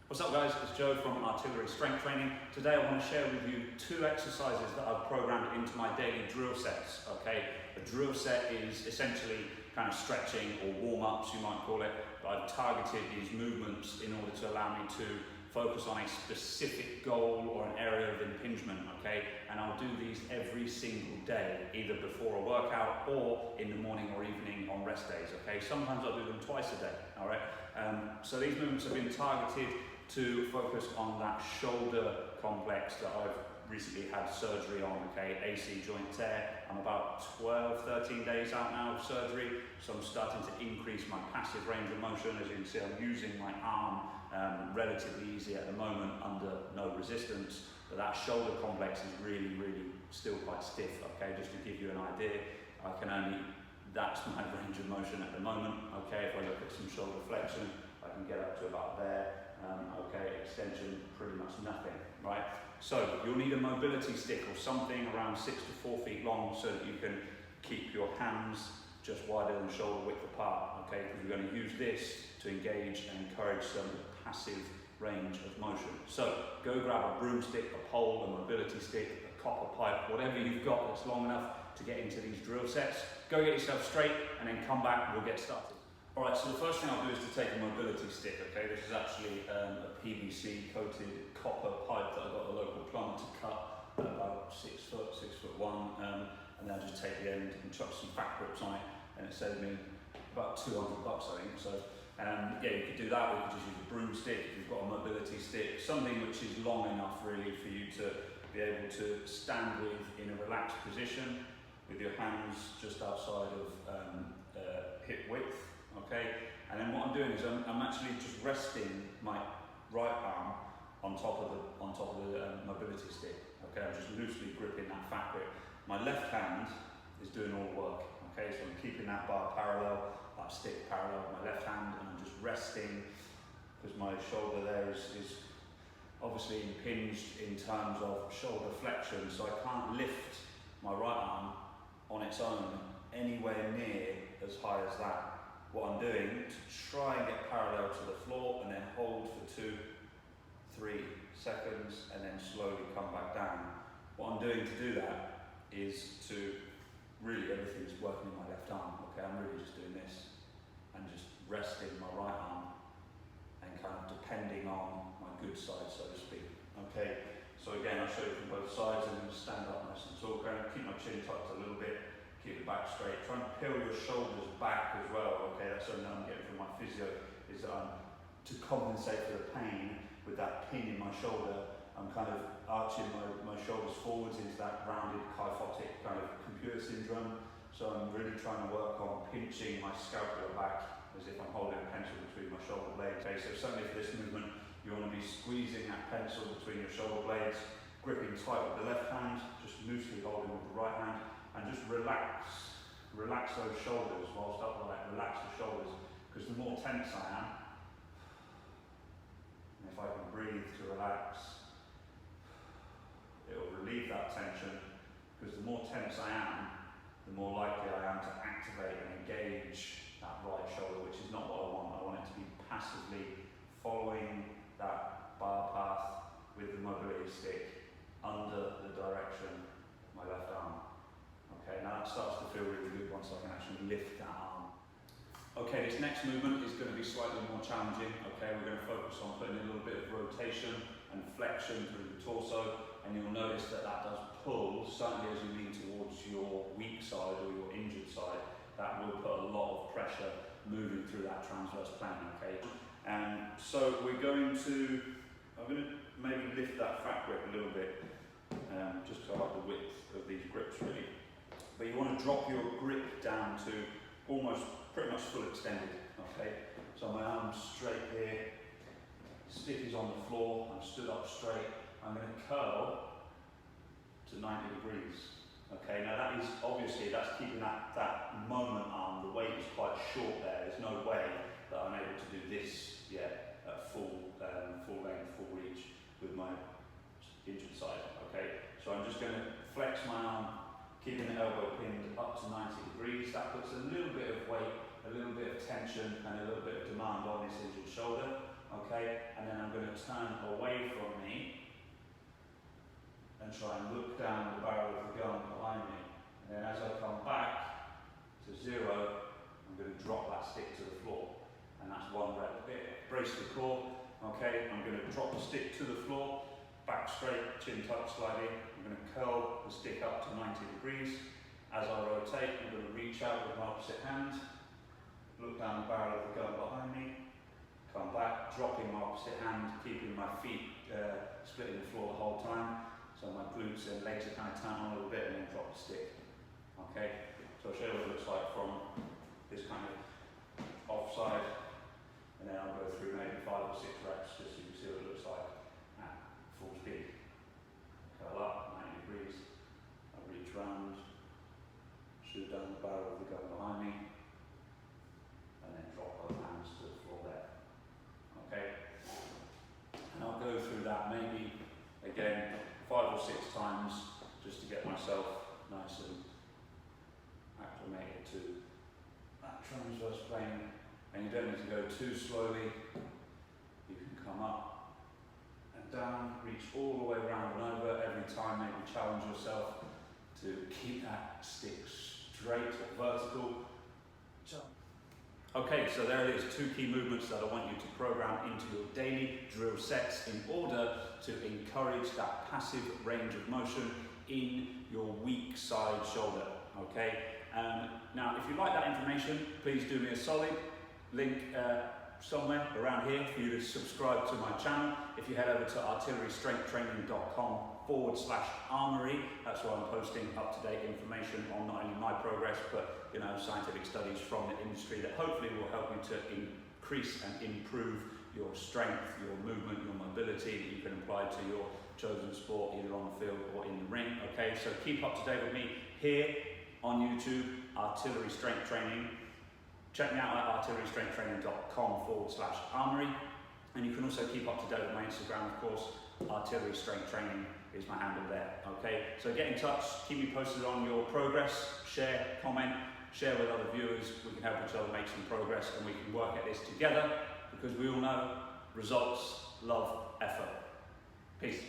What's up guys, it's Joe from Artillery Strength Training. Today I want to share with you two exercises that I've programmed into my daily drill sets, okay? A drill set is essentially kind of stretching or warm-ups you might call it, but I've targeted these movements in order to allow me to focus on a specific goal or an area of impingement, okay? And I'll do these every single day, either before a workout or in the morning or evening on rest days, okay? Sometimes I'll do them twice a day, all right? So these movements have been targeted to focus on that shoulder complex that I've recently had surgery on, okay, AC joint tear. I'm about 12, 13 days out now of surgery, so I'm starting to increase my passive range of motion. As you can see, I'm using my arm relatively easy at the moment under no resistance, but that shoulder complex is really still quite stiff, okay, just to give you an idea. That's my range of motion at the moment, okay. If I look at some shoulder flexion, I can get up to about there. Okay, extension, pretty much nothing, right? So you'll need a mobility stick or something around 6 to 4 feet long so that you can keep your hands just wider than shoulder width apart, okay? Because we're going to use this to engage and encourage some passive range of motion. So go grab a broomstick, a pole, a mobility stick, a copper pipe, whatever you've got that's long enough to get into these drill sets. Go get yourself straight and then come back and we'll get started. Alright, so the first thing I'll do is to take a mobility stick, okay? This is actually a PVC coated copper pipe that I got a local plumber to cut at about 6 foot, 6'1", and then I just take the end and chuck some fat grips on it, and it saved me about $200 I think. So yeah, you could do that, or you could just use a broomstick if you've got a mobility stick, something which is long enough really for you to be able to stand with in a relaxed position with your hands just outside of hip width. Okay, and then what I'm doing is I'm actually just resting my right arm on top of the mobility stick. Okay, I'm just loosely gripping that fat grip. My left hand is doing all the work. Okay, so I'm keeping that bar parallel, that stick parallel with my left hand, and I'm just resting because my shoulder there is obviously impinged in terms of shoulder flexion, so I can't lift my right arm on its own anywhere near as high as that. What I'm doing to try and get parallel to the floor and then hold for 2, 3 seconds and then slowly come back down. What I'm doing to do that is to really, everything's working in my left arm. Okay, I'm really just doing this and just resting my right arm and kind of depending on my good side, so to speak. Okay, so again, I'll show you from both sides. I'm going to stand up nice and tall, kind of keep my chin tucked a little bit. Keep the back straight. Try and peel your shoulders back as well. Okay, that's something I'm getting from my physio, is that to compensate for the pain with that pin in my shoulder, I'm kind of arching my shoulders forwards into that rounded kyphotic kind of computer syndrome. So I'm really trying to work on pinching my scapula back as if I'm holding a pencil between my shoulder blades. Okay, so certainly for this movement, you want to be squeezing that pencil between your shoulder blades, gripping tight with the left hand, just loosely holding with the right hand. And just relax those shoulders whilst upright, relax the shoulders, because the more tense I am, and if I can breathe to relax, it will relieve that tension, because the more tense I am, the more likely I am to activate and engage that right shoulder, which is not what I want. I want it to be passively following that bar path with the mobility stick under the direction of my left arm. Okay, now that starts to feel really good once I can actually lift that arm. Okay, this next movement is going to be slightly more challenging. Okay, we're going to focus on putting in a little bit of rotation and flexion through the torso, and you'll notice that that does pull, certainly as you lean towards your weak side or your injured side. That will put a lot of pressure moving through that transverse plane, okay? And so I'm going to maybe lift that fat grip a little bit, just to up the width of these grips really. But you want to drop your grip down to almost pretty much full extended, okay? So my arm's straight here, stick is on the floor, I'm stood up straight. I'm going to curl to 90 degrees, okay? Now that is obviously, that's keeping that moment arm, the weight is quite short there. There's no way that I'm able to do this yet at full length, full reach with my injured side, okay? So I'm just going to flex my arm, keeping the elbow pinned up to 90 degrees. That puts a little bit of weight, a little bit of tension and a little bit of demand on this injured shoulder, okay? And then I'm going to to turn away from me and try and look down the barrel of the gun behind me. And then as I come back to 0, I'm going to drop that stick to the floor. And that's 1 rep. Brace the core. Okay, I'm going to drop the stick to the floor, back straight, chin tucked slightly. I'm going to curl the stick up to 90 degrees. As I rotate, I'm going to reach out with my opposite hand, look down the barrel of the gun behind me, come back, dropping my opposite hand, keeping my feet splitting the floor the whole time. So my glutes and legs are kind of turned on a little bit, and then drop the stick. Okay, so I'll show you what it looks like from this kind of offside, and then I'll go through maybe 5 or 6 reps just so you can see what it looks like at full speed. Curl up, 90 degrees, I reach round, shoot down the barrel of the gun behind me, and then drop both hands to the floor there. Okay, and I'll go through that maybe again 5 or 6 times just to get myself nice and acclimated to that transverse plane. And you don't need to go too slowly. You can come up and down, reach all the way around and over. Every time maybe challenge yourself to keep that stick straight or vertical. Okay, so there it is, 2 key movements that I want you to program into your daily drill sets in order to encourage that passive range of motion in your weak side shoulder, okay? Now, if you like that information, please do me a solid, link somewhere around here for you to subscribe to my channel. If you head over to artillerystrengthtraining.com/armory, that's where I'm posting up-to-date information on not only my progress, but scientific studies from the industry that hopefully will help you to increase and improve your strength, your movement, your mobility that you can apply to your chosen sport, either on the field or in the ring. Okay, so keep up to date with me here on YouTube, Artillery Strength Training. Check me out at artillerystrengthtraining.com/armory, and you can also keep up to date with my Instagram, of course. Artillery Strength Training is my handle there. Okay, so get in touch, keep me posted on your progress, share, comment, share with other viewers. We can help each other make some progress, and we can work at this together, because we all know results love effort. Peace.